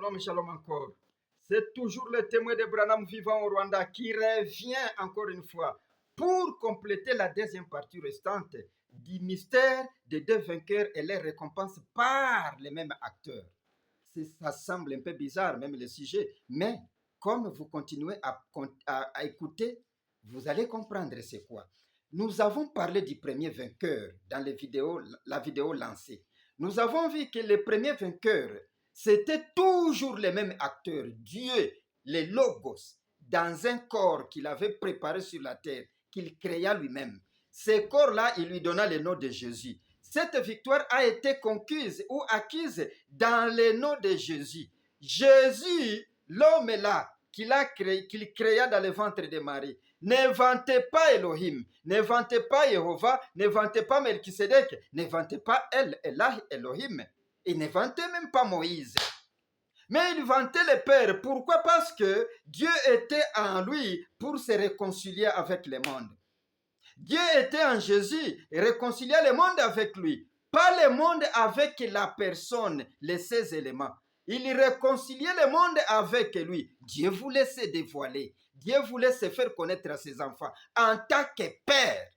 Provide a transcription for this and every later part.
Shalom, shalom encore. C'est toujours le témoin de Branham vivant au Rwanda qui revient encore une fois pour compléter la deuxième partie restante du mystère des deux vainqueurs et les récompenses par les mêmes acteurs. Ça semble un peu bizarre, même le sujet, mais comme vous continuez à écouter, vous allez comprendre c'est quoi. Nous avons parlé du premier vainqueur dans la vidéo lancée. Nous avons vu que les premiers vainqueurs, c'était toujours les mêmes acteurs, Dieu, les logos, dans un corps qu'il avait préparé sur la terre, qu'il créa lui-même. Ces corps-là, il lui donna le nom de Jésus. Cette victoire a été conquise ou acquise dans le nom de Jésus. Jésus, l'homme-là, qu'il créa dans le ventre de Marie. Ne vantez pas Elohim, ne vantez pas Jéhovah, ne vantez pas Melchisedec, ne vantez pas Elohim, et ne vantez même pas Moïse. Mais il vantait le Père. Pourquoi? Parce que Dieu était en lui pour se réconcilier avec le monde. Dieu était en Jésus et réconciliait le monde avec lui. Pas le monde avec la personne, les 16 éléments. Il réconciliait le monde avec lui. Dieu voulait se dévoiler. Dieu voulait se faire connaître à ses enfants en tant que Père.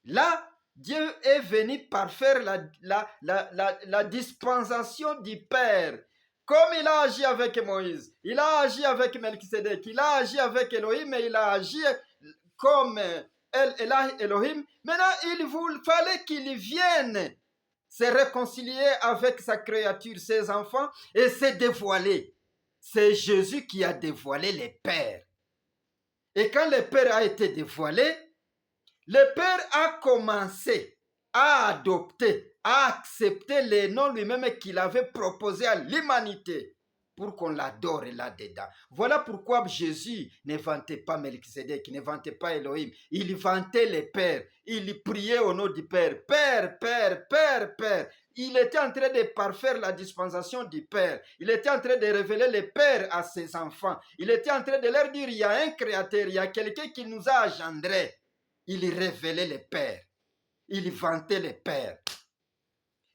Là, Dieu est venu par faire la dispensation du Père. Comme il a agi avec Moïse, il a agi avec Melchisedec, il a agi avec Elohim et il a agi comme Elohim. Maintenant, il fallait qu'il vienne se réconcilier avec sa créature, ses enfants, et se dévoiler. C'est Jésus qui a dévoilé le Père. Et quand le Père a été dévoilé, le Père a commencé à adopter, à accepter les noms lui-même qu'il avait proposés à l'humanité pour qu'on l'adore là-dedans. Voilà pourquoi Jésus ne vantait pas Melchisedec, ne vantait pas Elohim. Il vantait le Père. Il priait au nom du Père. Père, Père, Père, Père. Il était en train de parfaire la dispensation du Père. Il était en train de révéler le Père à ses enfants. Il était en train de leur dire, il y a un créateur, il y a quelqu'un qui nous a engendrés. Il révélait le Père. Il vantait le Père.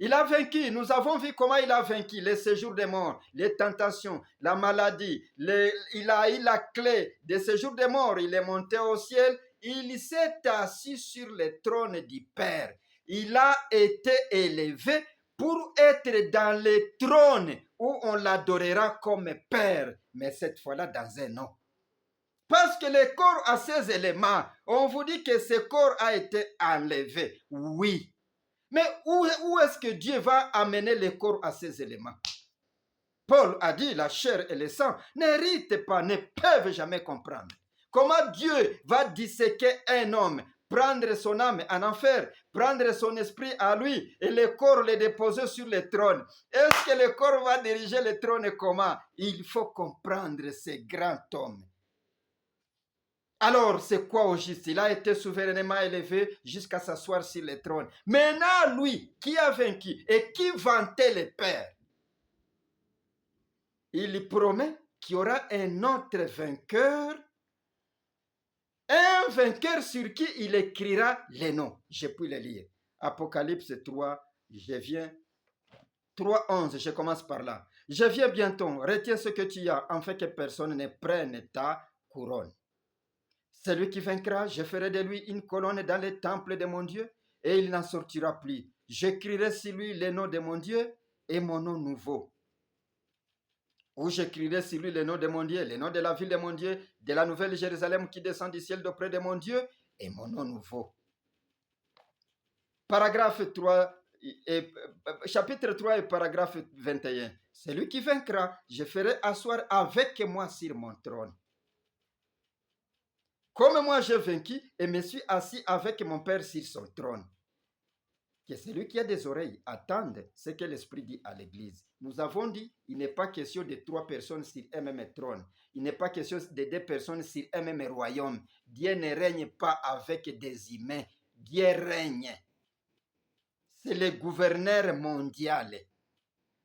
Il a vaincu. Nous avons vu comment il a vaincu les séjours des morts, les tentations, la maladie. Il a eu la clé des séjours des morts. Il est monté au ciel. Il s'est assis sur le trône du Père. Il a été élevé pour être dans le trône où on l'adorera comme Père, mais cette fois-là dans un nom. Parce que le corps a ses éléments. On vous dit que ce corps a été enlevé. Oui. Mais où est-ce que Dieu va amener le corps à ses éléments? Paul a dit, la chair et le sang n'héritent pas, ne peuvent jamais comprendre. Comment Dieu va disséquer un homme, prendre son âme en enfer, prendre son esprit à lui et le corps le déposer sur le trône? Est-ce que le corps va diriger le trône comment? Il faut comprendre ce grand homme. Alors, c'est quoi au juste? Il a été souverainement élevé jusqu'à s'asseoir sur le trône. Maintenant, lui, qui a vaincu et qui vantait le Père, il promet qu'il y aura un autre vainqueur, un vainqueur sur qui il écrira les noms. Je peux le lire. Apocalypse 3, je viens. 3.11, je commence par là. Je viens bientôt, retiens ce que tu as, afin que personne ne prenne ta couronne. Celui qui vaincra, je ferai de lui une colonne dans le temple de mon Dieu, et il n'en sortira plus. J'écrirai sur lui le nom de mon Dieu et mon nom nouveau. Ou j'écrirai sur lui le nom de mon Dieu, le nom de la ville de mon Dieu, de la nouvelle Jérusalem qui descend du ciel d'auprès de mon Dieu, et mon nom nouveau. Paragraphe 3, chapitre 3 et paragraphe 21. Celui qui vaincra, je ferai asseoir avec moi sur mon trône. Comme moi j'ai vaincu et me suis assis avec mon Père sur son trône. Que celui qui a des oreilles attende ce que l'Esprit dit à l'Église. Nous avons dit, il n'est pas question de 3 personnes sur un même trône. Il n'est pas question de 2 personnes sur un même royaume. Dieu ne règne pas avec des humains. Dieu règne. C'est le gouverneur mondial.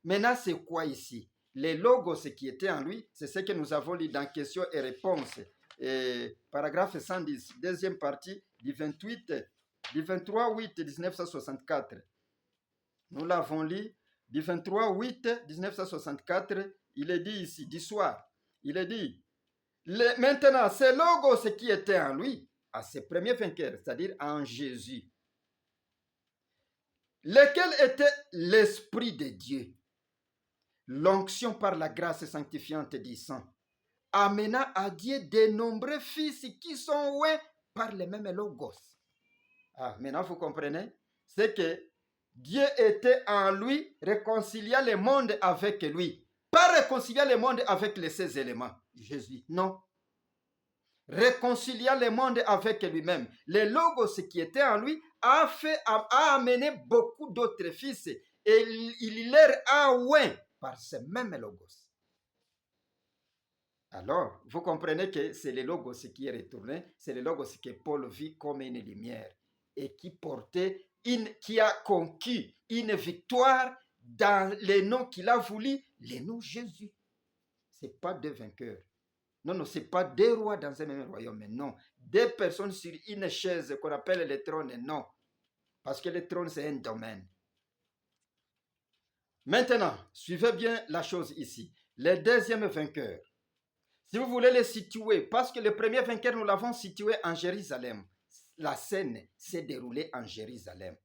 Maintenant, c'est quoi ici? Les logos qui étaient en lui, c'est ce que nous avons lu dans questions et réponses. Et paragraphe 110, deuxième partie, du 23 8 1964. Nous l'avons lu du 23 8 1964, il est dit ici, du soir, il est dit, maintenant, c'est Logos qui était en lui, à ses premiers vainqueurs, c'est-à-dire en Jésus, lequel était l'Esprit de Dieu, l'onction par la grâce sanctifiante du sang, amena à Dieu de nombreux fils qui sont oués par le même Logos. Ah, maintenant vous comprenez? C'est que Dieu était en lui, réconciliant le monde avec lui. Pas réconcilier le monde avec les 16 éléments. Jésus, non. Réconciliant le monde avec lui-même. Le Logos qui était en lui a amené beaucoup d'autres fils et il leur a oint par ce même Logos. Alors, vous comprenez que c'est le Logos qui est retourné, c'est le Logos que Paul vit comme une lumière et qui portait qui a conquis une victoire dans les noms qu'il a voulu, les noms Jésus. Ce n'est pas deux vainqueurs. Non, non, ce n'est pas deux rois dans un même royaume, mais non. Deux personnes sur une chaise qu'on appelle le trône, non. Parce que le trône, c'est un domaine. Maintenant, suivez bien la chose ici. Le deuxième vainqueur, si vous voulez le situer, parce que le premier vainqueur, nous l'avons situé en Jérusalem. La scène s'est déroulée en Jérusalem.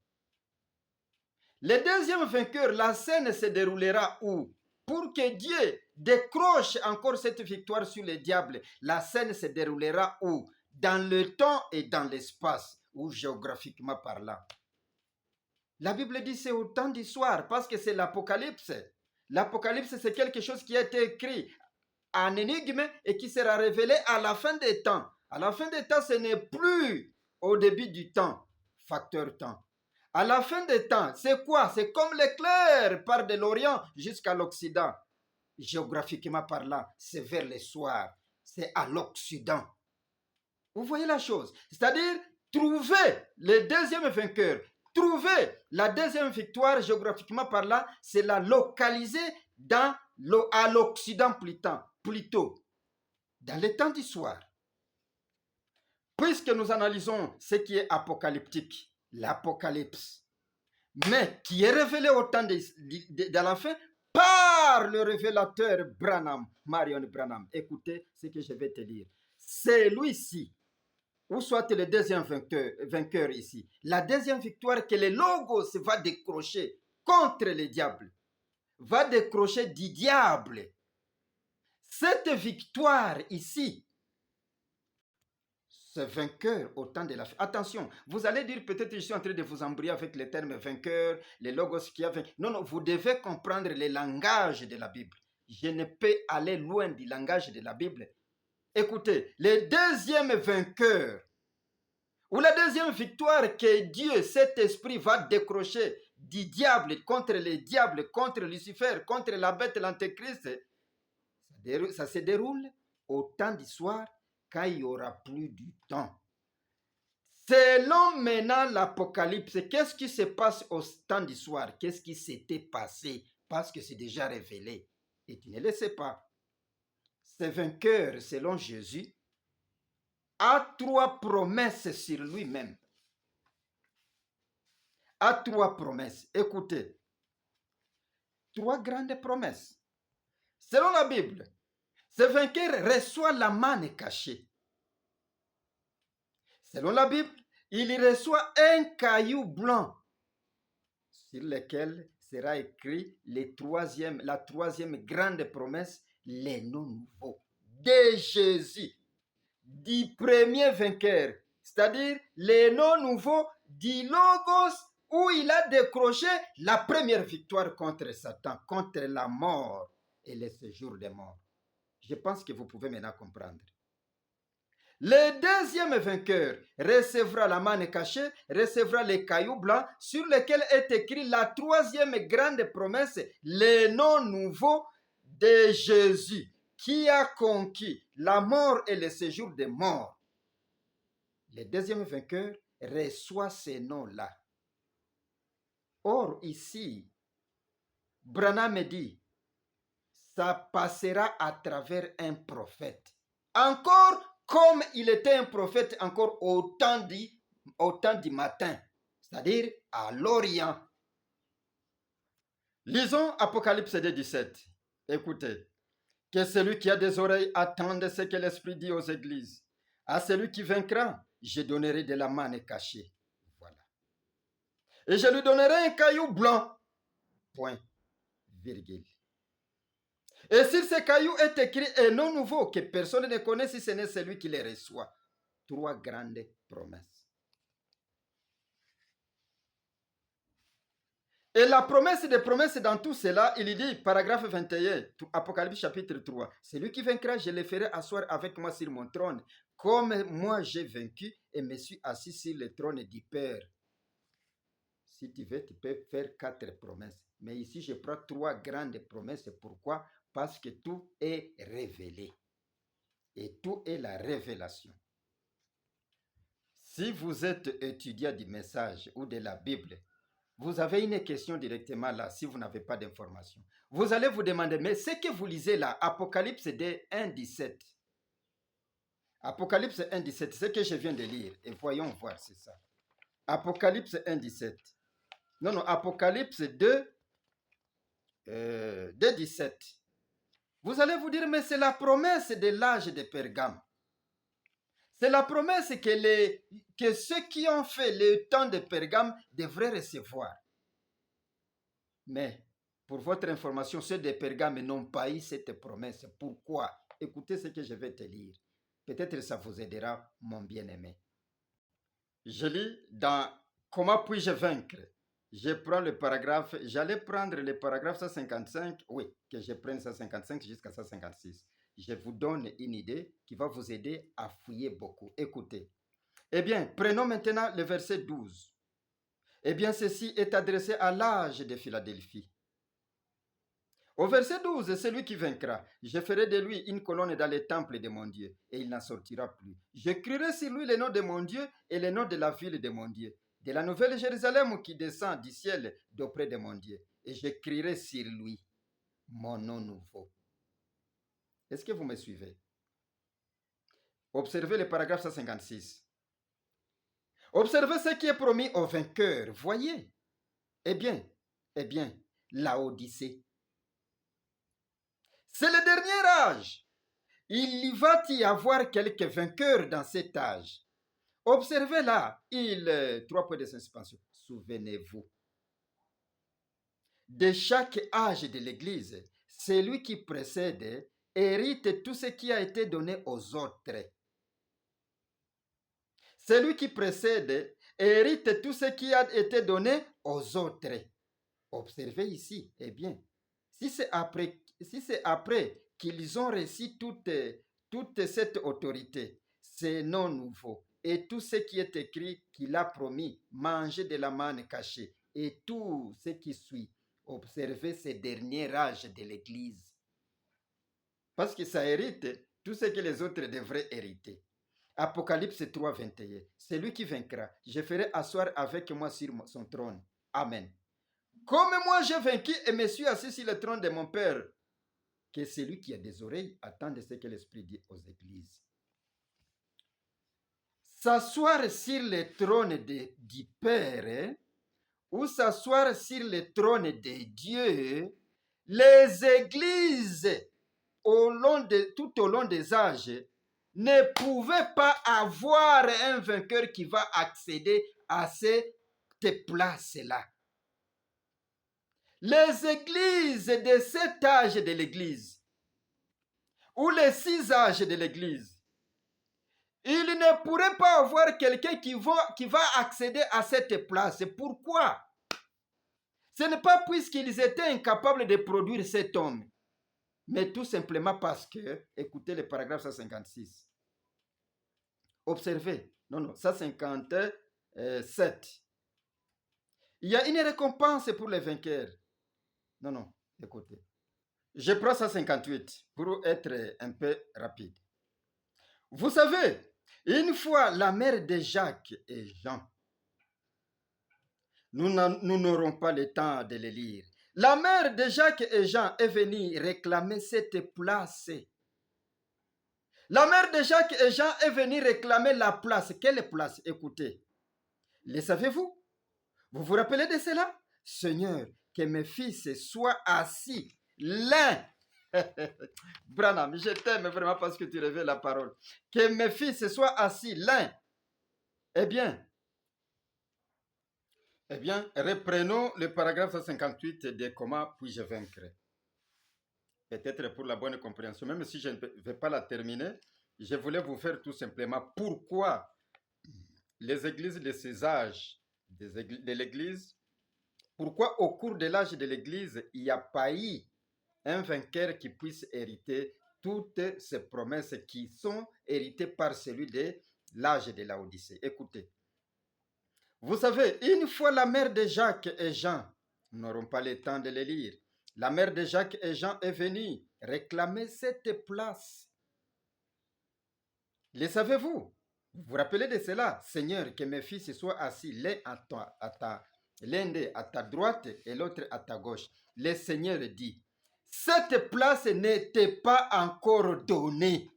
Le deuxième vainqueur, la scène se déroulera où? Pour que Dieu décroche encore cette victoire sur le diable, la scène se déroulera où? Dans le temps et dans l'espace, ou géographiquement parlant. La Bible dit c'est au temps du soir, parce que c'est l'Apocalypse. L'Apocalypse, c'est quelque chose qui a été écrit en énigme et qui sera révélé à la fin des temps. À la fin des temps, ce n'est plus au début du temps, facteur temps. À la fin des temps, c'est quoi? C'est comme l'éclair part de l'Orient jusqu'à l'Occident. Géographiquement parlant, c'est vers le soir. C'est à l'Occident. Vous voyez la chose? C'est-à-dire, trouver le deuxième vainqueur, trouver la deuxième victoire géographiquement parlant, c'est la localiser à l'Occident plutôt, dans les temps du soir. Puisque nous analysons ce qui est apocalyptique, l'Apocalypse, mais qui est révélé au temps de la fin par le révélateur Branham, Marion Branham. Écoutez ce que je vais te dire. C'est lui-ci, ou soit le deuxième vainqueur ici, la deuxième victoire que le Logos va décrocher contre le diable, va décrocher du diable. Cette victoire ici, ce vainqueur au temps de la fin. Attention, vous allez dire peut-être je suis en train de vous embrouiller avec les termes vainqueur, les logos qui a vaincu. Non, non, vous devez comprendre le langage de la Bible. Je ne peux aller loin du langage de la Bible. Écoutez, le deuxième vainqueur, ou la deuxième victoire que Dieu, cet esprit, va décrocher du diable, contre les diables, contre Lucifer, contre la bête, l'antéchrist, ça se déroule au temps du soir, quand il n'y aura plus du temps. Selon maintenant l'Apocalypse, qu'est-ce qui se passe au temps du soir? Qu'est-ce qui s'était passé? Parce que c'est déjà révélé. Et tu ne le sais pas. Ce vainqueur, selon Jésus, a trois promesses sur lui-même. A trois promesses. Écoutez. Trois grandes promesses. Selon la Bible, ce vainqueur reçoit la manne cachée. Selon la Bible, il reçoit un caillou blanc sur lequel sera écrit la troisième grande promesse, les noms nouveaux de Jésus, du premier vainqueur, c'est-à-dire les noms nouveaux du Logos où il a décroché la première victoire contre Satan, contre la mort et le séjour des morts. Je pense que vous pouvez maintenant comprendre. Le deuxième vainqueur recevra la manne cachée, recevra les cailloux blancs sur lesquels est écrit la troisième grande promesse, les noms nouveaux de Jésus, qui a conquis la mort et le séjour des morts. Le deuxième vainqueur reçoit ces noms-là. Or, ici, Branham dit, ça passera à travers un prophète. Encore comme il était un prophète encore au temps du matin, c'est-à-dire à l'Orient. Lisons Apocalypse 17. Écoutez. Que celui qui a des oreilles attende ce que l'Esprit dit aux églises. À celui qui vaincra, je donnerai de la manne cachée. Voilà. Et je lui donnerai un caillou blanc. Point. Virgule. Et sur ce caillou est écrit un nom nouveau que personne ne connaît si ce n'est celui qui les reçoit. 3 grandes promesses. Et la promesse des promesses dans tout cela, il dit, paragraphe 21, Apocalypse chapitre 3, celui qui vaincra, je le ferai asseoir avec moi sur mon trône, comme moi j'ai vaincu et me suis assis sur le trône du Père. Si tu veux, tu peux faire 4 promesses. Mais ici, je prends 3 grandes promesses. Pourquoi? Parce que tout est révélé. Et tout est la révélation. Si vous êtes étudiant du message ou de la Bible, vous avez une question directement là, si vous n'avez pas d'information. Vous allez vous demander, mais ce que vous lisez là, Apocalypse 1:17. Apocalypse 1:17, ce que je viens de lire. Et voyons voir, c'est ça. Apocalypse 1:17. Non, Apocalypse 2:17. Vous allez vous dire, mais c'est la promesse de l'âge de Pergame. C'est la promesse que ceux qui ont fait le temps de Pergame devraient recevoir. Mais, pour votre information, ceux de Pergame n'ont pas eu cette promesse. Pourquoi? Écoutez ce que je vais te lire. Peut-être ça vous aidera, mon bien-aimé. Je lis dans Comment puis-je vaincre? Je prends le paragraphe, j'allais prendre le paragraphe 155, oui, que je prenne 155 jusqu'à 156. Je vous donne une idée qui va vous aider à fouiller beaucoup. Écoutez. Eh bien, prenons maintenant le verset 12. Eh bien, ceci est adressé à l'âge de Philadelphie. Au verset 12, celui qui vaincra, je ferai de lui une colonne dans le temple de mon Dieu, et il n'en sortira plus. J'écrirai sur lui le nom de mon Dieu et le nom de la ville de mon Dieu, de la nouvelle Jérusalem qui descend du ciel d'auprès de mon Dieu, et j'écrirai sur lui mon nom nouveau. Est-ce que vous me suivez? Observez le paragraphe 156. Observez ce qui est promis aux vainqueurs. Voyez. Eh bien, la Odyssée. C'est le dernier âge. Il y va y avoir quelques vainqueurs dans cet âge. Observez là, 3 points de suspension. Souvenez-vous. De chaque âge de l'Église, celui qui précède hérite tout ce qui a été donné aux autres. Celui qui précède hérite tout ce qui a été donné aux autres. Observez ici, eh bien, si c'est après qu'ils ont reçu toute cette autorité, c'est non nouveau. Et tout ce qui est écrit qu'il a promis, manger de la manne cachée, et tout ce qui suit, observez ces derniers âges de l'Église. Parce que ça hérite tout ce que les autres devraient hériter. Apocalypse 3, 21. Celui qui vaincra, je ferai asseoir avec moi sur son trône. Amen. Comme moi j'ai vaincu et me suis assis sur le trône de mon Père, que celui qui a des oreilles attende ce que l'Esprit dit aux églises. S'asseoir sur le trône du Père ou s'asseoir sur le trône de Dieu, les églises tout au long des âges ne pouvaient pas avoir un vainqueur qui va accéder à cette place-là. Les églises de cet âge de l'église, ou les 6 âges de l'église, il ne pourrait pas avoir quelqu'un qui va accéder à cette place. Pourquoi? Ce n'est pas puisqu'ils étaient incapables de produire cet homme, mais tout simplement parce que, écoutez le paragraphe 156. Observez, 157. Il y a une récompense pour les vainqueurs. Écoutez. Je prends 158 pour être un peu rapide. Vous savez, une fois la mère de Jacques et Jean, nous n'aurons pas le temps de les lire. La mère de Jacques et Jean est venue réclamer cette place. La mère de Jacques et Jean est venue réclamer la place. Quelle place? Écoutez. Le savez-vous? Vous vous rappelez de cela? Seigneur, que mes fils soient assis l'un. Branham, je t'aime vraiment parce que tu révèles la parole. Que mes fils soient assis l'un. Eh bien, reprenons le paragraphe 158 de comment puis-je vaincre. Peut-être pour la bonne compréhension, même si je ne vais pas la terminer, je voulais vous faire tout simplement pourquoi les églises de ces âges de l'église, pourquoi au cours de l'âge de l'église, il n'y a pas eu un vainqueur qui puisse hériter toutes ces promesses qui sont héritées par celui de l'âge de la Odyssée. Écoutez, vous savez, une fois la mère de Jacques et Jean, nous n'aurons pas le temps de les lire, la mère de Jacques et Jean est venue réclamer cette place. Le savez-vous? Vous vous rappelez de cela? Seigneur, que mes fils soient assis l'un à ta droite et l'autre à ta gauche. Le Seigneur dit, cette place n'était pas encore donnée.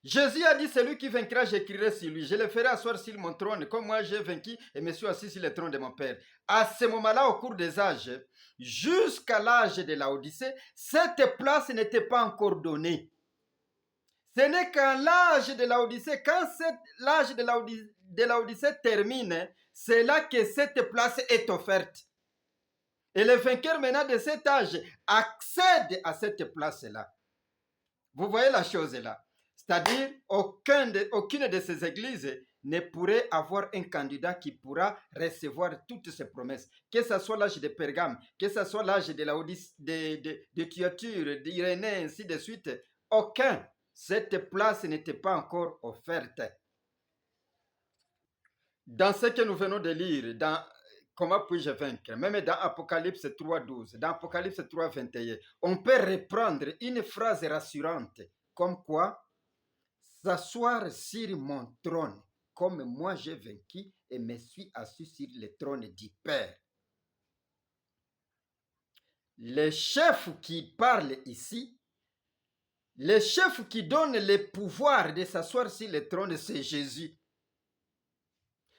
Jésus a dit, celui qui vaincra, j'écrirai sur lui. Je le ferai asseoir sur mon trône, comme moi j'ai vaincu et me suis assis sur le trône de mon Père. À ce moment-là, au cours des âges, jusqu'à l'âge de la Odyssée, cette place n'était pas encore donnée. Ce n'est qu'à l'âge de la Odyssée, quand l'âge de la Odyssée termine, c'est là que cette place est offerte. Et le vainqueur maintenant de cet âge accède à cette place-là. Vous voyez la chose là. C'est-à-dire, aucune de ces églises ne pourrait avoir un candidat qui pourra recevoir toutes ces promesses. Que ce soit l'âge de Pergame, que ce soit l'âge de la Odyssée, de Thyatire, d'Irénée, ainsi de suite. Aucun. Cette place n'était pas encore offerte. Dans ce que nous venons de lire, dans Comment puis-je vaincre, même dans Apocalypse 3.12, dans Apocalypse 3.21, on peut reprendre une phrase rassurante, comme quoi, s'asseoir sur mon trône, comme moi j'ai vaincu et me suis assis sur le trône du Père. Le chef qui parle ici, le chef qui donne le pouvoir de s'asseoir sur le trône, c'est Jésus.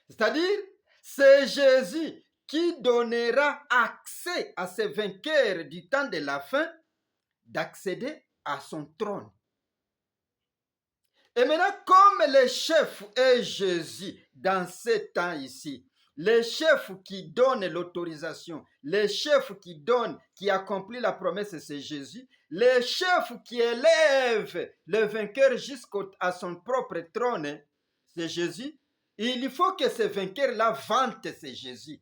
C'est-à-dire, c'est Jésus qui donnera accès à ces vainqueurs du temps de la fin d'accéder à son trône. Et maintenant, comme le chef est Jésus dans ce temps ici, le chef qui donne l'autorisation, le chef qui accomplit la promesse, c'est Jésus. Le chef qui élève le vainqueur jusqu'à son propre trône, c'est Jésus. Il faut que ce vainqueur-là vante, c'est Jésus.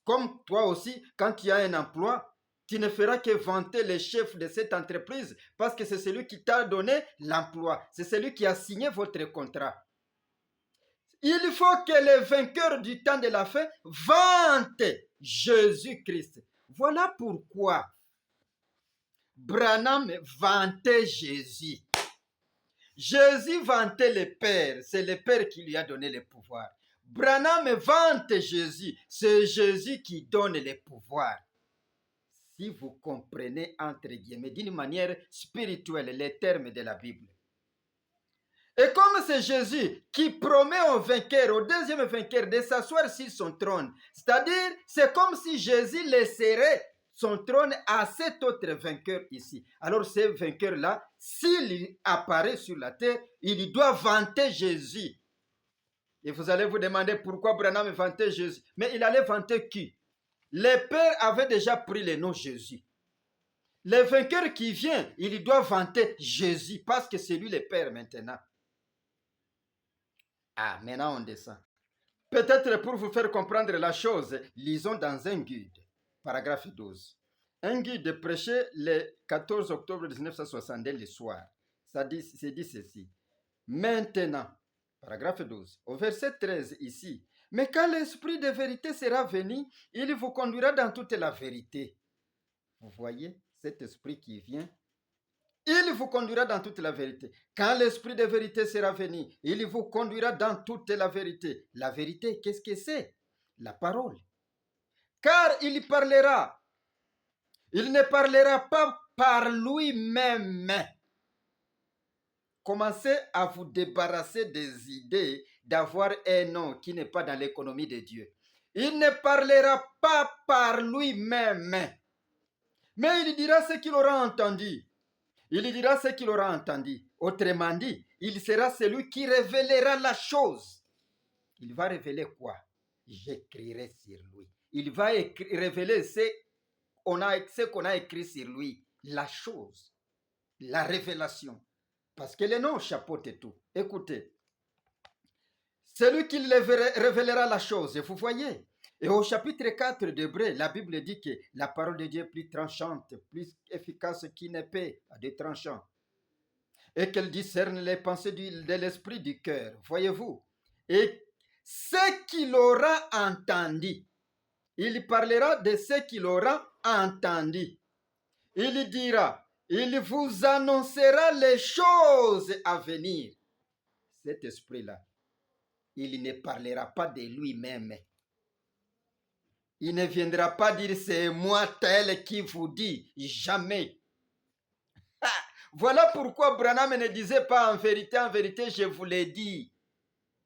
Comme toi aussi, quand tu as un emploi, tu ne feras que vanter le chef de cette entreprise parce que c'est celui qui t'a donné l'emploi. C'est celui qui a signé votre contrat. Il faut que le vainqueur du temps de la fin vante Jésus-Christ. Voilà pourquoi Branham vantait Jésus. Jésus vantait le Père. C'est le Père qui lui a donné le pouvoir. Branham vante Jésus. C'est Jésus qui donne le pouvoir. Si vous comprenez, entre guillemets, d'une manière spirituelle, les termes de la Bible. Et comme c'est Jésus qui promet au vainqueur, au deuxième vainqueur, de s'asseoir sur son trône, c'est-à-dire, c'est comme si Jésus laisserait son trône à cet autre vainqueur ici. Alors, ce vainqueur-là, s'il apparaît sur la terre, il doit vanter Jésus. Et vous allez vous demander pourquoi Branham vantait Jésus. Mais il allait vanter qui? Le Père avait déjà pris le nom Jésus. Le vainqueur qui vient, il doit vanter Jésus parce que c'est lui le Père maintenant. Ah, maintenant on descend. Peut-être pour vous faire comprendre la chose, lisons dans un guide, paragraphe 12. Un guide prêché le 14 octobre 1962 le soir. Ça dit ceci. Maintenant, paragraphe 12, au verset 13 ici. Mais quand l'esprit de vérité sera venu, il vous conduira dans toute la vérité. Vous voyez, cet esprit qui vient, il vous conduira dans toute la vérité. Quand l'esprit de vérité sera venu, il vous conduira dans toute la vérité. La vérité, qu'est-ce que c'est? La parole. Car il parlera. Il ne parlera pas par lui-même. Commencez à vous débarrasser des idées d'avoir un nom qui n'est pas dans l'économie de Dieu. Il ne parlera pas par lui-même, mais il dira ce qu'il aura entendu. Il dira ce qu'il aura entendu. Autrement dit, il sera celui qui révélera la chose. Il va révéler quoi? J'écrirai sur lui. Il va révéler ce qu'on a écrit sur lui. La chose. La révélation. Parce que le nom chapeaute tout. Écoutez. Celui qui révélera la chose. Et vous voyez. Et au chapitre 4 d'Hébreux, la Bible dit que la parole de Dieu est plus tranchante, plus efficace qu'une épée à deux tranchants. Et qu'elle discerne les pensées de l'esprit du cœur. Voyez-vous. Et ce qu'il aura entendu. Il parlera de ce qu'il aura entendu. Il dira, il vous annoncera les choses à venir. Cet esprit-là, il ne parlera pas de lui-même. Il ne viendra pas dire c'est moi tel qui vous dit. Jamais. Voilà pourquoi Branham ne disait pas en vérité, je vous l'ai dit.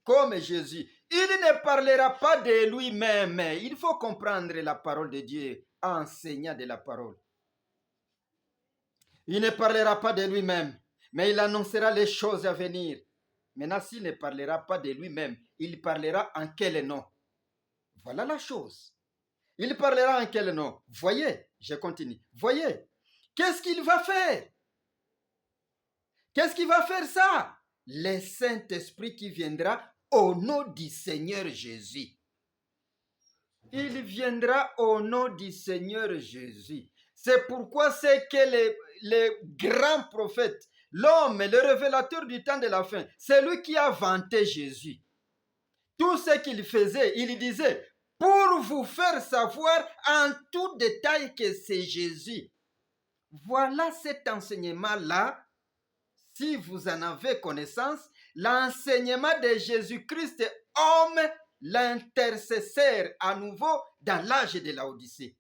Comme Jésus. Il ne parlera pas de lui-même. Il faut comprendre la parole de Dieu, enseignant de la parole. Il ne parlera pas de lui-même, mais il annoncera les choses à venir. Maintenant, s'il ne parlera pas de lui-même, il parlera en quel nom? Voilà la chose. Il parlera en quel nom? Voyez, je continue. Voyez, qu'est-ce qu'il va faire? Qu'est-ce qu'il va faire ça? Le Saint-Esprit qui viendra au nom du Seigneur Jésus. Il viendra au nom du Seigneur Jésus. C'est pourquoi c'est que les grands prophètes, l'homme, le révélateur du temps de la fin, c'est lui qui a vanté Jésus. Tout ce qu'il faisait, il disait, pour vous faire savoir en tout détail que c'est Jésus. Voilà cet enseignement-là, si vous en avez connaissance, l'enseignement de Jésus-Christ, homme, l'intercesseur à nouveau dans l'âge de la Odyssée.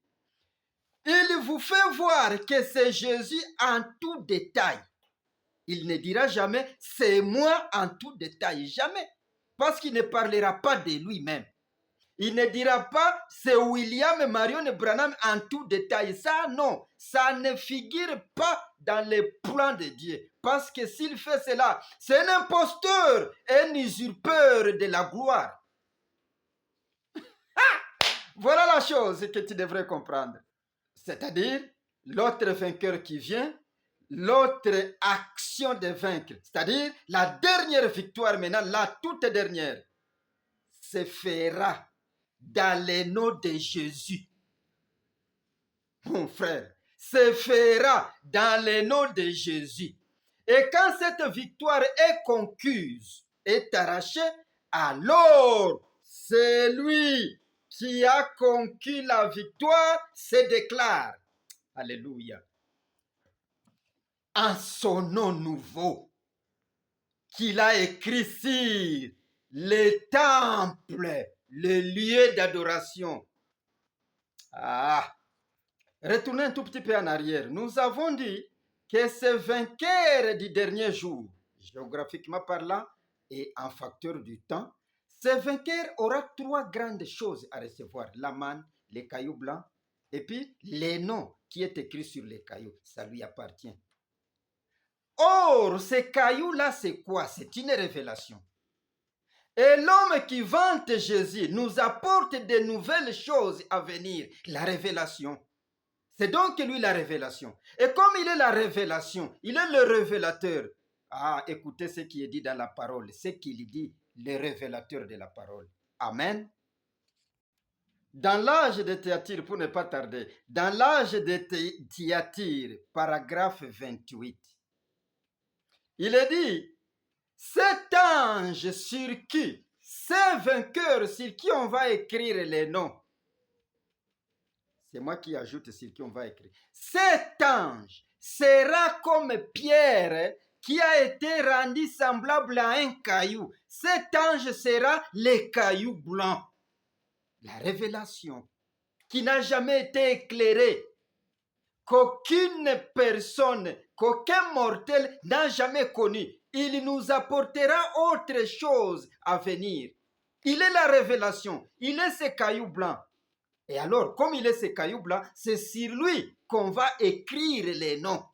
Il vous fait voir que c'est Jésus en tout détail. Il ne dira jamais c'est moi en tout détail, jamais, parce qu'il ne parlera pas de lui-même. Il ne dira pas c'est William Marion Branham en tout détail. Ça, non, ça ne figure pas dans les plans de Dieu. Parce que s'il fait cela, c'est un imposteur, un usurpeur de la gloire. Voilà la chose que tu devrais comprendre. C'est-à-dire, l'autre vainqueur qui vient, l'autre action de vaincre, c'est-à-dire la dernière victoire maintenant, la toute dernière, se fera dans le nom de Jésus. Mon frère, se fera dans le nom de Jésus. Et quand cette victoire est conquise, est arrachée, alors c'est lui qui a conquis la victoire se déclare. Alléluia. En son nom nouveau, qu'il a écrit sur le temple, le lieu d'adoration. Ah, retournez un tout petit peu en arrière. Nous avons dit que ce vainqueur du dernier jour, géographiquement parlant et en facteur du temps, ce vainqueur aura trois grandes choses à recevoir. La manne, les cailloux blancs, et puis les noms qui est écrit sur les cailloux. Ça lui appartient. Or, ces cailloux-là, c'est quoi? C'est une révélation. Et l'homme qui vante Jésus nous apporte de nouvelles choses à venir. La révélation. C'est donc lui la révélation. Et comme il est la révélation, il est le révélateur. Ah, écoutez ce qui est dit dans la parole, ce qu'il dit, le révélateur de la parole. Amen. Dans l'âge de Thyatire, pour ne pas tarder, dans l'âge de Thyatire, paragraphe 28, il est dit, cet ange sur qui, ce vainqueur sur qui on va écrire les noms, c'est moi qui ajoute sur qui on va écrire. Cet ange sera comme Pierre qui a été rendu semblable à un caillou. Cet ange sera le caillou blanc. La révélation qui n'a jamais été éclairée, qu'aucune personne, qu'aucun mortel n'a jamais connu. Il nous apportera autre chose à venir. Il est la révélation. Il est ce caillou blanc. Et alors, comme il est ce caillou blanc, c'est sur lui qu'on va écrire les noms.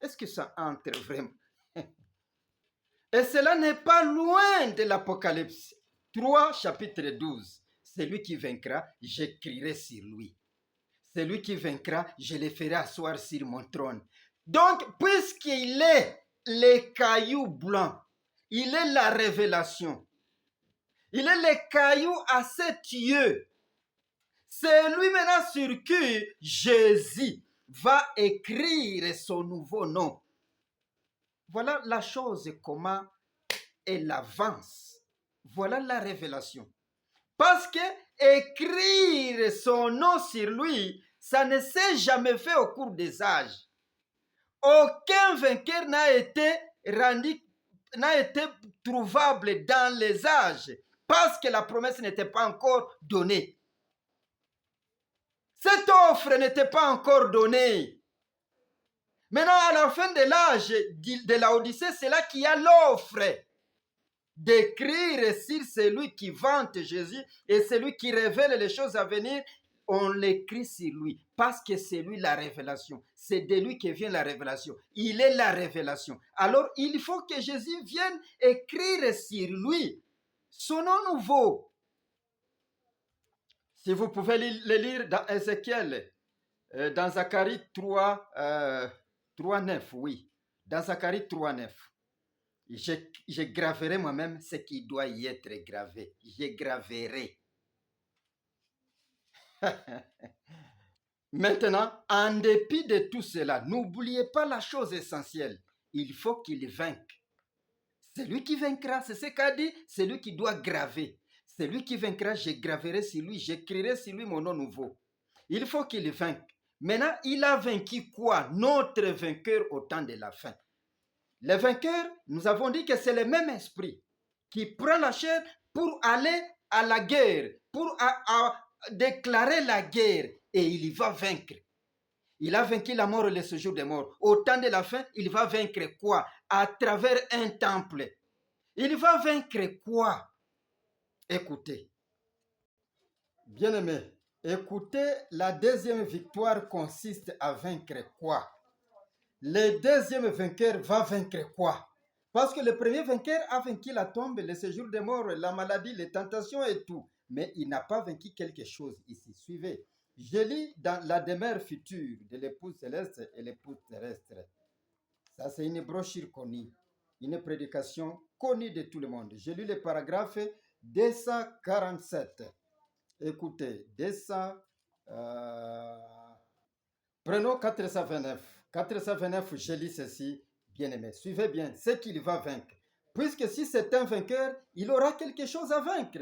Est-ce que ça entre vraiment? Et cela n'est pas loin de l'Apocalypse 3, chapitre 12. Celui qui vaincra, j'écrirai sur lui. Celui qui vaincra, je le ferai asseoir sur mon trône. Donc, puisqu'il est le caillou blanc, il est la révélation. Il est le caillou à 7 yeux. C'est lui maintenant sur qui Jésus va écrire son nouveau nom. Voilà la chose, comment elle avance. Voilà la révélation. Parce que écrire son nom sur lui, ça ne s'est jamais fait au cours des âges. Aucun vainqueur n'a été trouvable dans les âges parce que la promesse n'était pas encore donnée. Cette offre n'était pas encore donnée. Maintenant, à la fin de l'âge de la Odyssée, c'est là qu'il y a l'offre d'écrire sur celui qui vante Jésus et celui qui révèle les choses à venir. On l'écrit sur lui parce que c'est lui la révélation. C'est de lui que vient la révélation. Il est la révélation. Alors, il faut que Jésus vienne écrire sur lui son nom nouveau. Si vous pouvez le lire dans Ézéchiel, dans Zacharie 3, 9, oui. Dans Zacharie 3, 9. Je graverai moi-même ce qui doit y être gravé. Je graverai. Maintenant, en dépit de tout cela, n'oubliez pas la chose essentielle. Il faut qu'il vainque. C'est lui qui vaincra, c'est ce qu'a dit, c'est lui qui doit graver. C'est lui qui vaincra, je graverai sur lui, j'écrirai sur lui mon nom nouveau. Il faut qu'il vainque. Maintenant, il a vaincu quoi? Notre vainqueur au temps de la fin. Le vainqueur, nous avons dit que c'est le même esprit qui prend la chair pour aller à la guerre, pour déclarer la guerre, et il va vaincre. Il a vaincu la mort et le séjour des morts. Au temps de la fin, il va vaincre quoi? À travers un temple. Il va vaincre quoi? Écoutez. Bien-aimés, écoutez, la deuxième victoire consiste à vaincre quoi? Le deuxième vainqueur va vaincre quoi? Parce que le premier vainqueur a vaincu la tombe, le séjour des morts, la maladie, les tentations et tout. Mais il n'a pas vaincu quelque chose ici. Suivez. Je lis dans la demeure future de l'épouse céleste et l'épouse terrestre. Ça, c'est une brochure connue, une prédication connue de tout le monde. Je lis le paragraphe 247. Écoutez, prenons 429. 429, je lis ceci, bien-aimé. Suivez bien, c'est qu'il va vaincre. Puisque si c'est un vainqueur, il aura quelque chose à vaincre,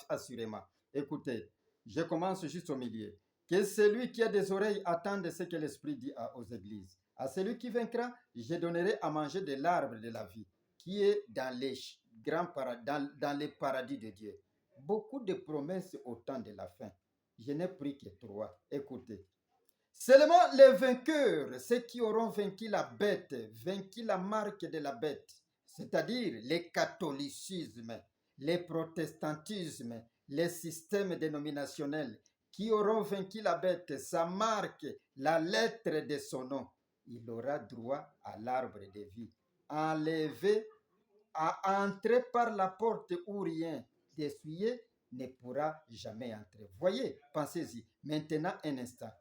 assurément. Écoutez, je commence juste au milieu. Que celui qui a des oreilles attende ce que l'Esprit dit aux églises. À celui qui vaincra, je donnerai à manger de l'arbre de la vie, qui est dans les paradis de Dieu. Beaucoup de promesses au temps de la fin. Je n'ai pris que 3. Écoutez. Seulement les vainqueurs, ceux qui auront vaincu la bête, vaincu la marque de la bête, c'est-à-dire le catholicisme, le protestantisme, les systèmes dénominationnels, qui auront vaincu la bête, sa marque, la lettre de son nom, il aura droit à l'arbre de vie, enlevé, à entrer par la porte où rien d'essuyé ne pourra jamais entrer. Voyez, pensez-y. Maintenant, un instant.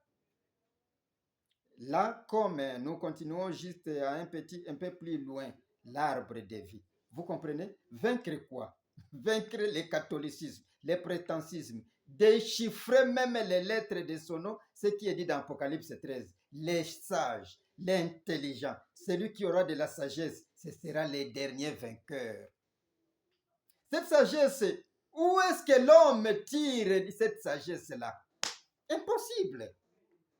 Là, comme nous continuons juste à un peu plus loin, l'arbre de vie. Vous comprenez? Vaincre quoi? Vaincre le catholicisme, le prétensisme, déchiffrer même les lettres de son nom, ce qui est dit dans Apocalypse 13. Les sages, l'intelligent, celui qui aura de la sagesse, ce sera le dernier vainqueur. Cette sagesse, où est-ce que l'homme tire cette sagesse-là? Impossible.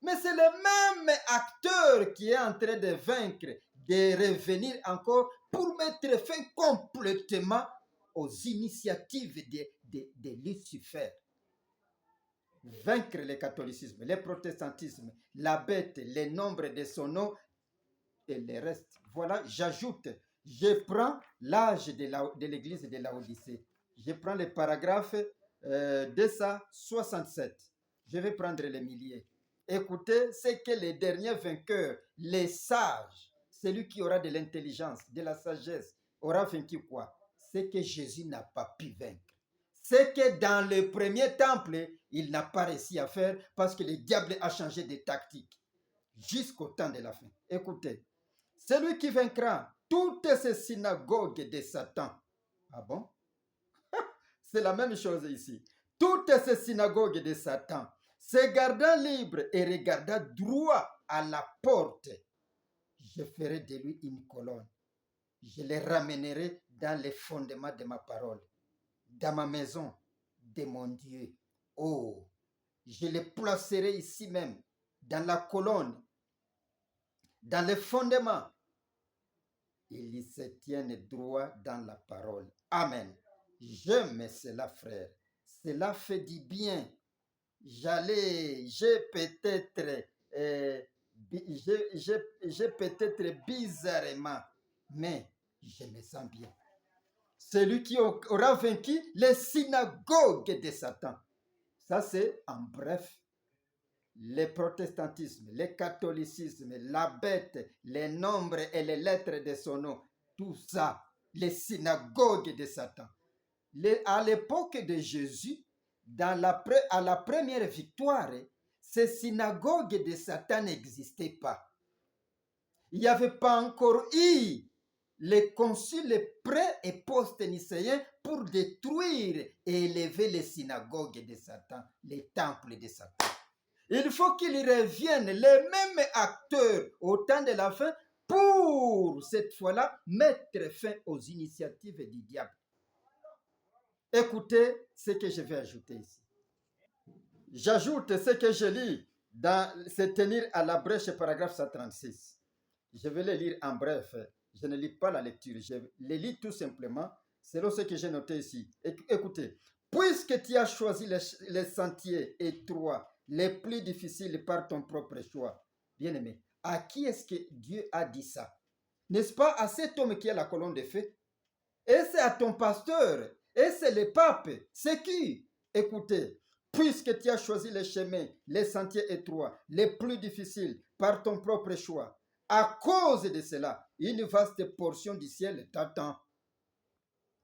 Mais c'est le même acteur qui est en train de vaincre, de revenir encore pour mettre fin complètement aux initiatives de Lucifer. Vaincre le catholicisme, le protestantisme, la bête, le nombre de son nom et le reste. Voilà, j'ajoute, je prends l'âge de l'église de Laodicée. Je prends les paragraphes 267. Je vais prendre les milliers. Écoutez, c'est que les derniers vainqueurs, les sages, celui qui aura de l'intelligence, de la sagesse, aura vaincu quoi? C'est que Jésus n'a pas pu vaincre. C'est que dans le premier temple, il n'a pas réussi à faire parce que le diable a changé de tactique jusqu'au temps de la fin. Écoutez, celui qui vaincra toutes ces synagogues de Satan. Ah bon? C'est la même chose ici. Toutes ces synagogues de Satan, se gardant libre et regardant droit à la porte, je ferai de lui une colonne. Je le ramènerai dans les fondements de ma parole, dans ma maison de mon Dieu. Oh, je le placerai ici même, dans la colonne, dans les fondements. Ils se tiennent droit dans la parole. Amen. J'aime cela, frère. Cela fait du bien. J'ai peut-être bizarrement, mais je me sens bien. Celui qui aura vaincu les synagogues de Satan. Ça, c'est en bref le protestantisme, le catholicisme, la bête, les nombres et les lettres de son nom. Tout ça, les synagogues de Satan. À l'époque de Jésus, à la première victoire, ces synagogues de Satan n'existaient pas. Il n'y avait pas encore eu les conciles pré- et post-nicéens pour détruire et élever les synagogues de Satan, les temples de Satan. Il faut qu'ils reviennent, les mêmes acteurs, au temps de la fin, pour, cette fois-là, mettre fin aux initiatives du diable. Écoutez ce que je vais ajouter ici. J'ajoute ce que je lis dans Se tenir à la brèche, paragraphe 136. Je vais le lire en bref. Je ne lis pas la lecture. Je le lis tout simplement selon ce que j'ai noté ici. Écoutez. Puisque tu as choisi les sentiers étroits, les plus difficiles par ton propre choix, bien-aimé, à qui est-ce que Dieu a dit ça? N'est-ce pas à cet homme qui est la colonne de feu? Et c'est à ton pasteur. Et c'est le pape. C'est qui? Écoutez, puisque tu as choisi les chemins, les sentiers étroits, les plus difficiles, par ton propre choix, à cause de cela, une vaste portion du ciel t'attend.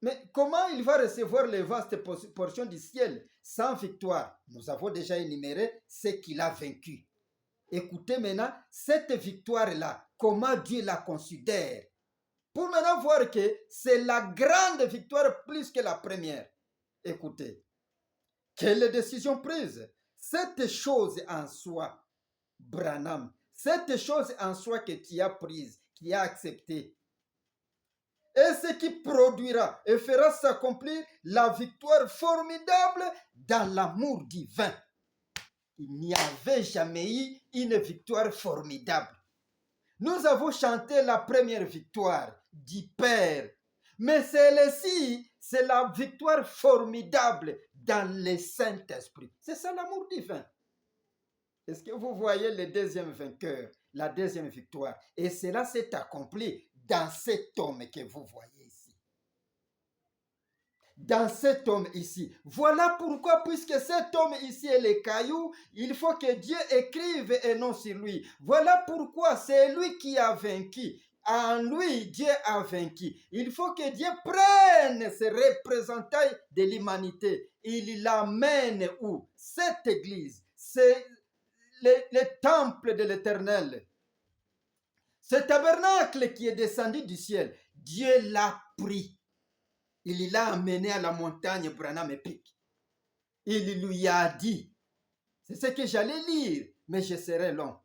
Mais comment il va recevoir les vastes portions du ciel sans victoire? Nous avons déjà énuméré ce qu'il a vaincu. Écoutez maintenant cette victoire-là, comment Dieu la considère. Pour maintenant voir que c'est la grande victoire plus que la première. Écoutez, quelle décision prise? Cette chose en soi, Branham, cette chose en soi que tu as prise, qui a accepté, et ce qui produira et fera s'accomplir la victoire formidable dans l'amour divin. Il n'y avait jamais eu une victoire formidable. Nous avons chanté la première victoire du Père, mais celle-ci, c'est la victoire formidable dans le Saint-Esprit. C'est ça l'amour divin. Est-ce que vous voyez le deuxième vainqueur, la deuxième victoire? Et cela s'est accompli dans cet homme que vous voyez ici. Dans cet homme ici. Voilà pourquoi, puisque cet homme ici est le caillou, il faut que Dieu écrive et non sur lui. Voilà pourquoi c'est lui qui a vaincu. En lui, Dieu a vaincu. Il faut que Dieu prenne ce représentant de l'humanité. Il l'amène où? Cette église, c'est le temple de l'Éternel. Ce tabernacle qui est descendu du ciel, Dieu l'a pris. Il l'a amené à la montagne Branham Peak. Il lui a dit, c'est ce que j'allais lire, mais je serai long.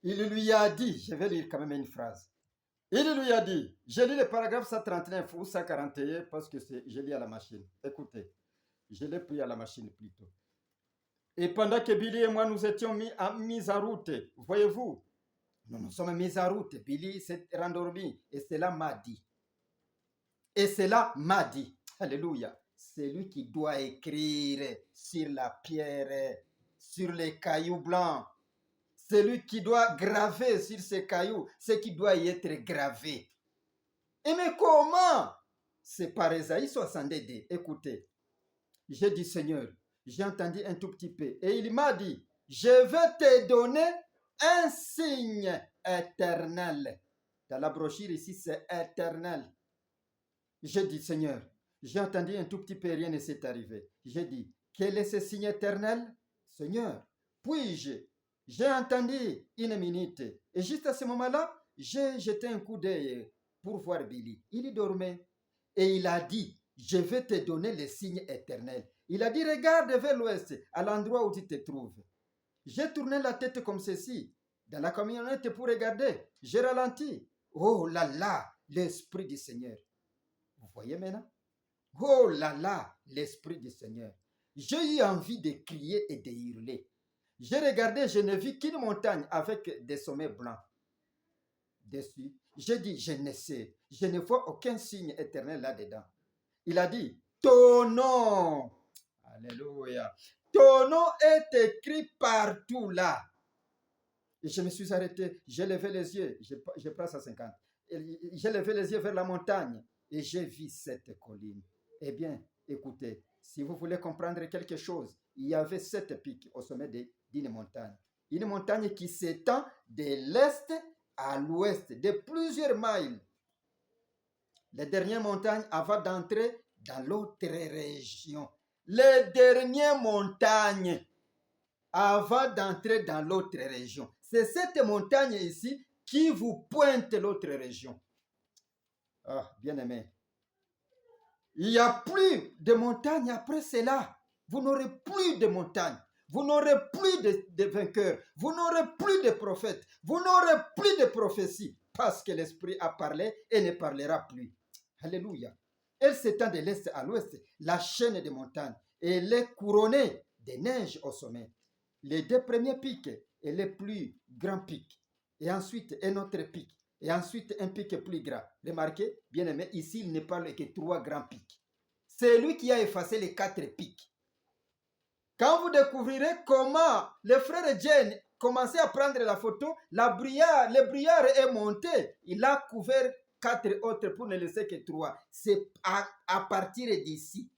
Il lui a dit, je vais lire quand même une phrase. Il lui a dit, je lis le paragraphe 139 ou 141 parce que je lis à la machine. Écoutez, je l'ai pris à la machine plutôt. Et pendant que Billy et moi nous étions mis en route, voyez-vous, nous nous sommes mis en route. Billy s'est rendormi et cela m'a dit. Et cela m'a dit, alléluia, c'est lui qui doit écrire sur la pierre, sur les cailloux blancs. C'est lui qui doit graver sur ces cailloux ce qui doit y être gravé. Et mais comment? c'est par Ésaïe 62. Écoutez, j'ai dit Seigneur, j'ai entendu un tout petit peu. Et il m'a dit, je vais te donner un signe éternel. Dans la brochure ici, c'est éternel. J'ai dit Seigneur, j'ai entendu un tout petit peu, rien ne s'est arrivé. J'ai dit, quel est ce signe éternel? Seigneur, j'ai entendu une minute. Et juste à ce moment-là, j'ai jeté un coup d'œil pour voir Billy. Il dormait. Et il a dit, je vais te donner le signe éternel. Il a dit, regarde vers l'ouest, à l'endroit où tu te trouves. J'ai tourné la tête comme ceci, dans la camionnette pour regarder. J'ai ralenti. Oh là là, l'Esprit du Seigneur. Vous voyez maintenant? Oh là là, l'Esprit du Seigneur. J'ai eu envie de crier et de hurler. J'ai regardé, je ne vis qu'une montagne avec des sommets blancs dessus. J'ai dit, je ne vois aucun signe éternel là-dedans. Il a dit, ton nom, alléluia, ton nom est écrit partout là. Et je me suis arrêté, j'ai levé les yeux, je passe à 50. J'ai levé les yeux vers la montagne et j'ai vu cette colline. Eh bien, écoutez, si vous voulez comprendre quelque chose, il y avait 7 pics au sommet d'une montagne. Une montagne qui s'étend de l'est à l'ouest, de plusieurs miles. Les dernières montagnes avant d'entrer dans l'autre région. Les dernières montagnes avant d'entrer dans l'autre région. C'est cette montagne ici qui vous pointe l'autre région. Ah, bien-aimé. Il n'y a plus de montagnes après cela. Vous n'aurez plus de montagnes. Vous n'aurez plus de vainqueurs. Vous n'aurez plus de prophètes. Vous n'aurez plus de prophéties. Parce que l'Esprit a parlé et ne parlera plus. Alléluia. Elle s'étend de l'est à l'ouest, la chaîne des montagnes. Et elle est couronnée de neige au sommet. Les 2 premiers pics et les plus grands pics. Et ensuite un autre pic. Et ensuite un pic plus grand. Remarquez, bien aimé, ici il ne parle que 3 grands pics. C'est lui qui a effacé les 4 pics. Quand vous découvrirez comment le frère Jane commençait à prendre la photo, le brouillard est monté. Il a couvert 4 autres pour ne laisser que 3. C'est à partir d'ici.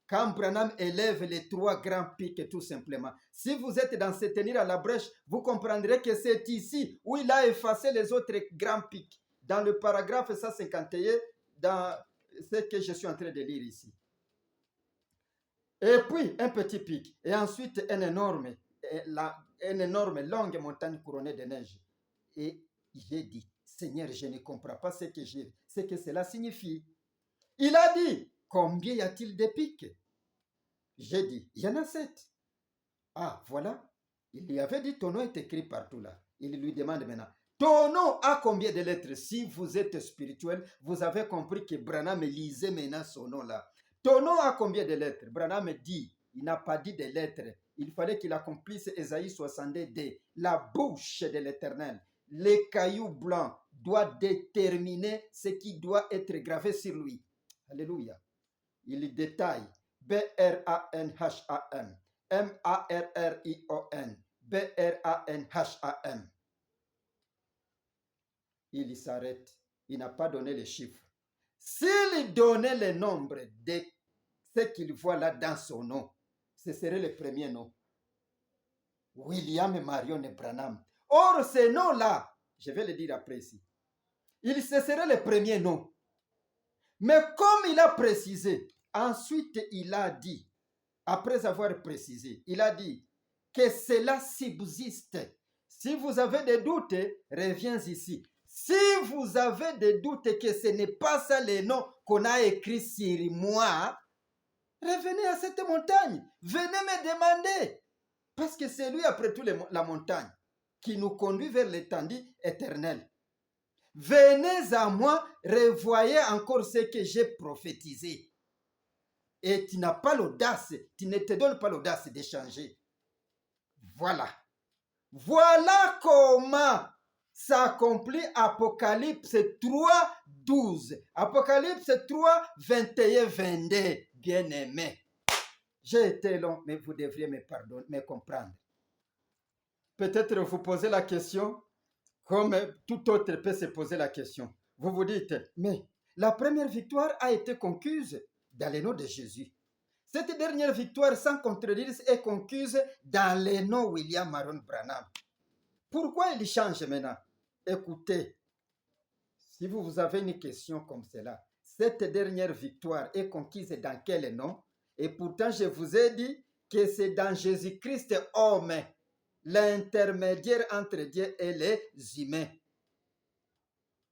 Quand Branham élève les 3 grands pics tout simplement. Si vous êtes dans ce tenir à la brèche, vous comprendrez que c'est ici où il a effacé les autres grands pics. Dans le paragraphe 151, dans ce que je suis en train de lire ici. Et puis un petit pic. Et ensuite une énorme longue montagne couronnée de neige. Et j'ai dit, Seigneur, je ne comprends pas ce que cela signifie. Il a dit, combien y a-t-il de pics? J'ai dit, il y en a 7. Ah, voilà. Il lui avait dit, ton nom est écrit partout là. Il lui demande maintenant, ton nom a combien de lettres? Si vous êtes spirituel, vous avez compris que Branham lisait maintenant son nom là. Ton nom a combien de lettres? Branham dit, il n'a pas dit de lettres. Il fallait qu'il accomplisse Ésaïe 62. La bouche de l'Éternel, les cailloux blancs doivent déterminer ce qui doit être gravé sur lui. Alléluia. Il détaille. B-R-A-N-H-A-M, M-A-R-R-I-O-N, B-R-A-N-H-A-M. Il s'arrête. Il n'a pas donné les chiffres. S'il donnait le nombre de ce qu'il voit là dans son nom, ce serait le premier nom. William Marion Branham. Or, ce nom-là, je vais le dire après ici, ce serait le premier nom. Mais comme il a précisé, ensuite il a dit, après avoir précisé, il a dit que cela subsiste. Si vous avez des doutes, reviens ici. Si vous avez des doutes que ce n'est pas ça le nom qu'on a écrit sur moi, revenez à cette montagne. Venez me demander. Parce que c'est lui, après tout, la montagne qui nous conduit vers l'étendue éternelle. Venez à moi, revoyez encore ce que j'ai prophétisé. Et tu n'as pas l'audace, tu ne te donnes pas l'audace d'échanger. Voilà. Voilà comment s'accomplit Apocalypse 3, 12. Apocalypse 3, 21, 22. Bien-aimé. J'ai été long, mais vous devriez me comprendre. Peut-être vous posez la question, comme tout autre peut se poser la question. Vous vous dites, mais La première victoire a été conquise dans le nom de Jésus. Cette dernière victoire, sans contredire, est conquise dans le nom William Marion Branham. Pourquoi il change maintenant? Écoutez, si vous avez une question comme cela, cette dernière victoire est conquise dans quel nom? Et pourtant, je vous ai dit que c'est dans Jésus-Christ homme, l'intermédiaire entre Dieu et les humains.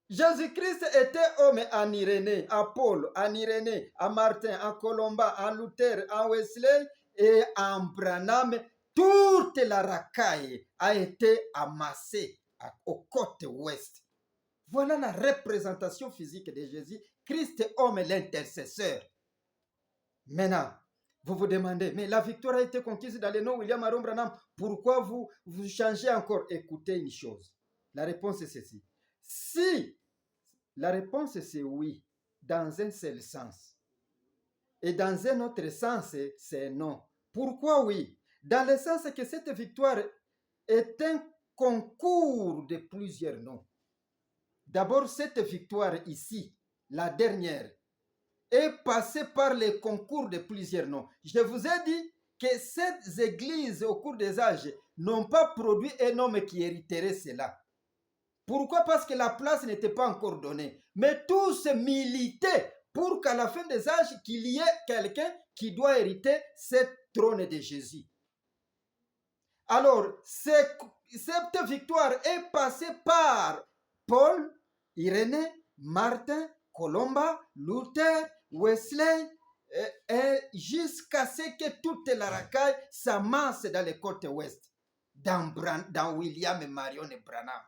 Jésus-Christ était homme en Irénée, à Paul, en Irénée, à Martin, à Colomba, à Luther, à Wesley et en Branham. Toute la racaille a été amassée aux côtes ouest. Voilà la représentation physique de Jésus, Christ homme l'intercesseur. Maintenant, vous vous demandez, mais la victoire a été conquise dans le nom William Marion Branham. Pourquoi vous changez encore? Écoutez une chose. La réponse est ceci. Si la réponse c'est oui, dans un seul sens. Et dans un autre sens, c'est non. Pourquoi oui? Dans le sens que cette victoire est un concours de plusieurs noms. D'abord, cette victoire ici, la dernière, est passée par le concours de plusieurs noms. Je vous ai dit que ces églises au cours des âges n'ont pas produit un homme qui hériterait cela. Pourquoi? Parce que la place n'était pas encore donnée. Mais tous militaient pour qu'à la fin des âges, qu'il y ait quelqu'un qui doit hériter ce trône de Jésus. Alors, cette victoire est passée par Paul, Irénée, Martin, Colomba, Luther, Wesley, et jusqu'à ce que toute la racaille s'amasse dans les côtes ouest, dans William Marion Branham.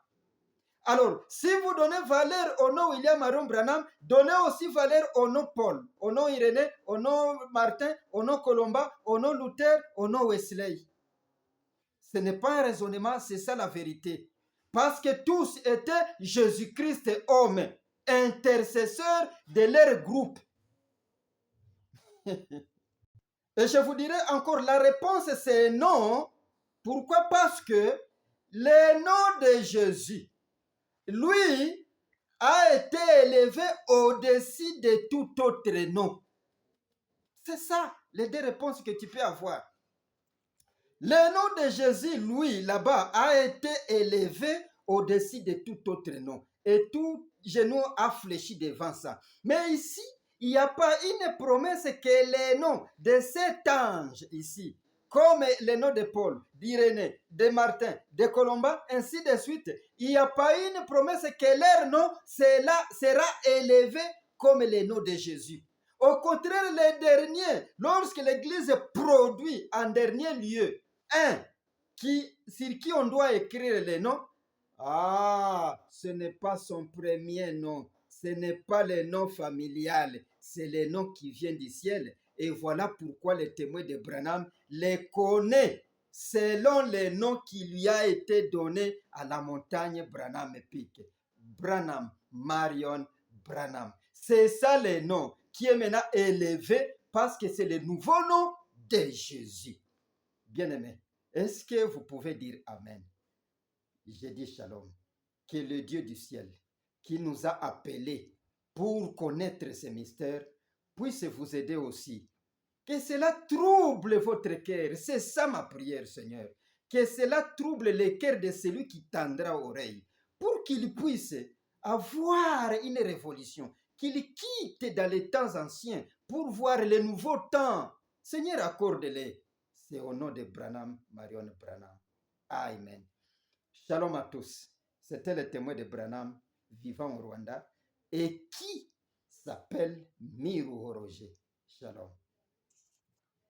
Alors, si vous donnez valeur au nom William Marion Branham, donnez aussi valeur au nom Paul, au nom Irénée, au nom Martin, au nom Colomba, au nom Luther, au nom Wesley. Ce n'est pas un raisonnement, c'est ça la vérité. Parce que tous étaient Jésus-Christ homme, intercesseur de leur groupe. Et je vous dirai encore, la réponse c'est non. Pourquoi? Parce que le nom de Jésus, lui, a été élevé au-dessus de tout autre nom. C'est ça les deux réponses que tu peux avoir. Le nom de Jésus, lui, là-bas, a été élevé au-dessus de tout autre nom. Et tout genou a fléchi devant ça. Mais ici, il n'y a pas une promesse que les noms de cet ange ici, comme le nom de Paul, d'Irénée, de Martin, de Colomba, ainsi de suite, il n'y a pas une promesse que leur nom sera élevé comme le nom de Jésus. Au contraire, les derniers, lorsque l'Église produit en dernier lieu sur qui on doit écrire les noms, ce n'est pas son premier nom, ce n'est pas le nom familial, c'est le nom qui vient du ciel. Et voilà pourquoi le témoin de Branham les connaît selon le nom qui lui a été donné à la montagne Branham Peak. Branham Marion Branham. C'est ça le nom qui est maintenant élevé parce que c'est le nouveau nom de Jésus. Bien-aimés, est-ce que vous pouvez dire Amen? Je dis Shalom. Que le Dieu du ciel, qui nous a appelés pour connaître ces mystères, puisse vous aider aussi. Que cela trouble votre cœur. C'est ça ma prière, Seigneur. Que cela trouble le cœur de celui qui tendra l'oreille, pour qu'il puisse avoir une révolution, qu'il quitte dans les temps anciens pour voir les nouveaux temps. Seigneur, accorde-les. C'est au nom de Branham, Marion Branham. Amen. Shalom à tous. C'était le témoin de Branham vivant au Rwanda et qui s'appelle Miru Roger. Shalom.